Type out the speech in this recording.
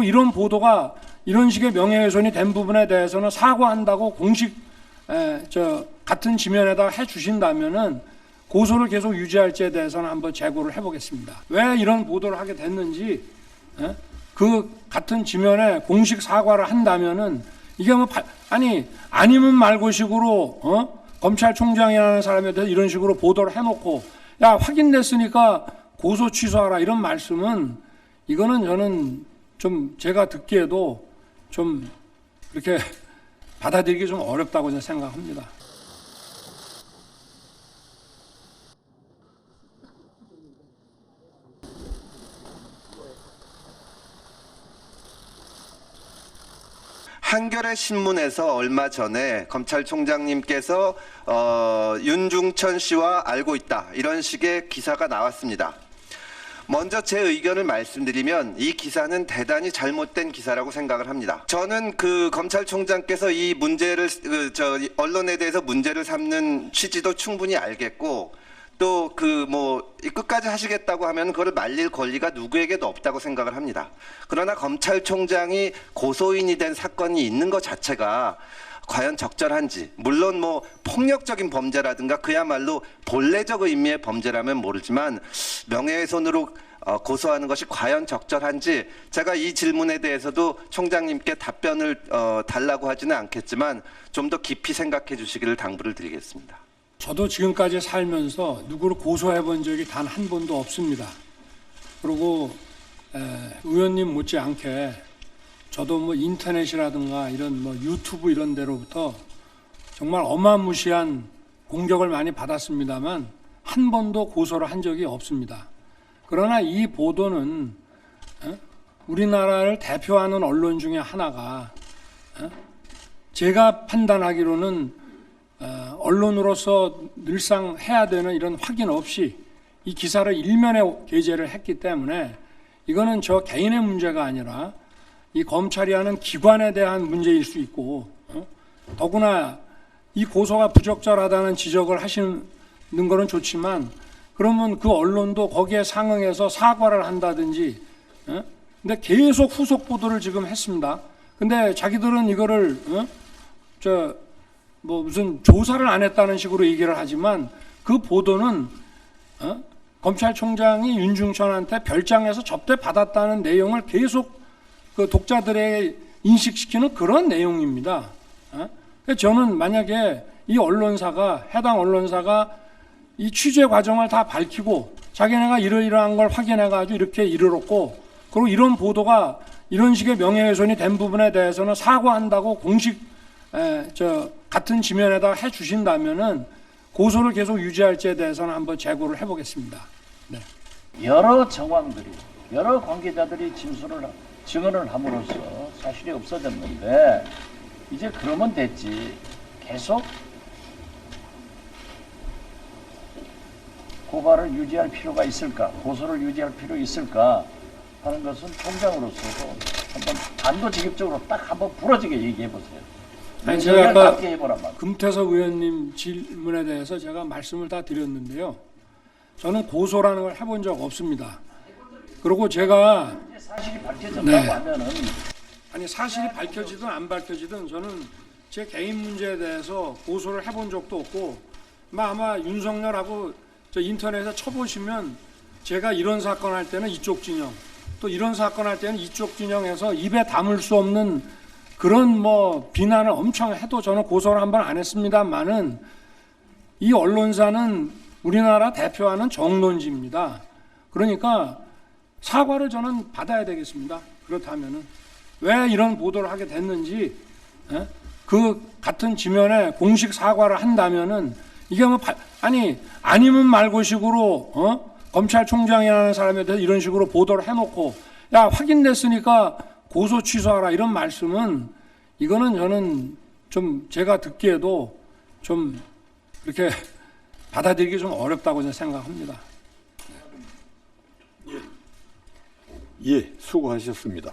이런 보도가 이런 식의 명예훼손이 된 부분에 대해서는 사과한다고 공식 같은 지면에다 해주신다면은 고소를 계속 유지할지에 대해서는 한번 재고를 해보겠습니다. 왜 이런 보도를 하게 됐는지 그 같은 지면에 공식 사과를 한다면은 이게 뭐 아니면 말고식으로 검찰총장이라는 사람에 대해서 이런 식으로 보도를 해놓고 야 확인됐으니까 고소 취소하라 이런 말씀은 이거는 저는 좀 제가 듣기에도 좀 이렇게 받아들이기 좀 어렵다고 저는 생각합니다. 한겨레 신문에서 얼마 전에 검찰총장님께서 윤중천 씨와 알고 있다 이런 식의 기사가 나왔습니다. 먼저 제 의견을 말씀드리면 이 기사는 대단히 잘못된 기사라고 생각을 합니다. 저는 그 검찰총장께서 이 문제를 언론에 대해서 문제를 삼는 취지도 충분히 알겠고 또 끝까지 하시겠다고 하면 그걸 말릴 권리가 누구에게도 없다고 생각을 합니다. 그러나 검찰총장이 고소인이 된 사건이 있는 것 자체가 과연 적절한지, 물론 폭력적인 범죄라든가 그야말로 본래적 의미의 범죄라면 모르지만 명예훼손으로 고소하는 것이 과연 적절한지 제가 이 질문에 대해서도 총장님께 답변을 달라고 하지는 않겠지만 좀 더 깊이 생각해 주시기를 당부를 드리겠습니다. 저도 지금까지 살면서 누구를 고소해 본 적이 단 한 번도 없습니다. 그리고 의원님 못지않게 저도 인터넷이라든가 이런 유튜브 이런 데로부터 정말 어마무시한 공격을 많이 받았습니다만 한 번도 고소를 한 적이 없습니다. 그러나 이 보도는 우리나라를 대표하는 언론 중에 하나가 제가 판단하기로는 언론으로서 늘상 해야 되는 이런 확인 없이 이 기사를 일면에 게재를 했기 때문에 이거는 저 개인의 문제가 아니라 이 검찰이 하는 기관에 대한 문제일 수 있고 더구나 이 고소가 부적절하다는 지적을 하시는 거는 좋지만 그러면 그 언론도 거기에 상응해서 사과를 한다든지 근데 계속 후속 보도를 지금 했습니다. 근데 자기들은 이거를 무슨 조사를 안 했다는 식으로 얘기를 하지만 그 보도는 검찰총장이 윤중천한테 별장에서 접대받았다는 내용을 계속 그 독자들에게 인식시키는 그런 내용입니다. 저는 만약에 이 언론사가 해당 언론사가 이 취재 과정을 다 밝히고 자기네가 이러이러한 걸 확인해가지고 이렇게 이르렀고 그리고 이런 보도가 이런 식의 명예훼손이 된 부분에 대해서는 사과한다고 공식 같은 지면에다 해주신다면은 고소를 계속 유지할지에 대해서는 한번 재고를 해보겠습니다. 네. 여러 정황들이 여러 관계자들이 증언을 함으로써 사실이 없어졌는데 이제 그러면 됐지 계속 고발을 유지할 필요가 있을까 고소를 유지할 필요 있을까 하는 것은 총장으로서도 한번 단도직입적으로 딱 한번 부러지게 얘기해 보세요. 아니, 제가 아까 금태섭 의원님 질문에 대해서 제가 말씀을 다 드렸는데요. 저는 고소라는 걸 해본 적 없습니다. 그리고 제가 사실이 밝혀졌다고 하면은 사실이 밝혀지든 안 밝혀지든 저는 제 개인 문제에 대해서 고소를 해본 적도 없고 아마 윤석열하고 저 인터넷에 쳐보시면 제가 이런 사건 할 때는 이쪽 진영 또 이런 사건 할 때는 이쪽 진영에서 입에 담을 수 없는 그런 비난을 엄청 해도 저는 고소를 한 번 안 했습니다만은 이 언론사는 우리나라 대표하는 정론지입니다. 그러니까 사과를 저는 받아야 되겠습니다. 그렇다면은 왜 이런 보도를 하게 됐는지 그 같은 지면에 공식 사과를 한다면은 이게 아니면 말고식으로 검찰총장이라는 사람에 대해서 이런 식으로 보도를 해놓고 야 확인됐으니까 고소 취소하라 이런 말씀은 이거는 저는 좀 제가 듣기에도 좀 이렇게 받아들이기 좀 어렵다고 저는 생각합니다. 예, 수고하셨습니다.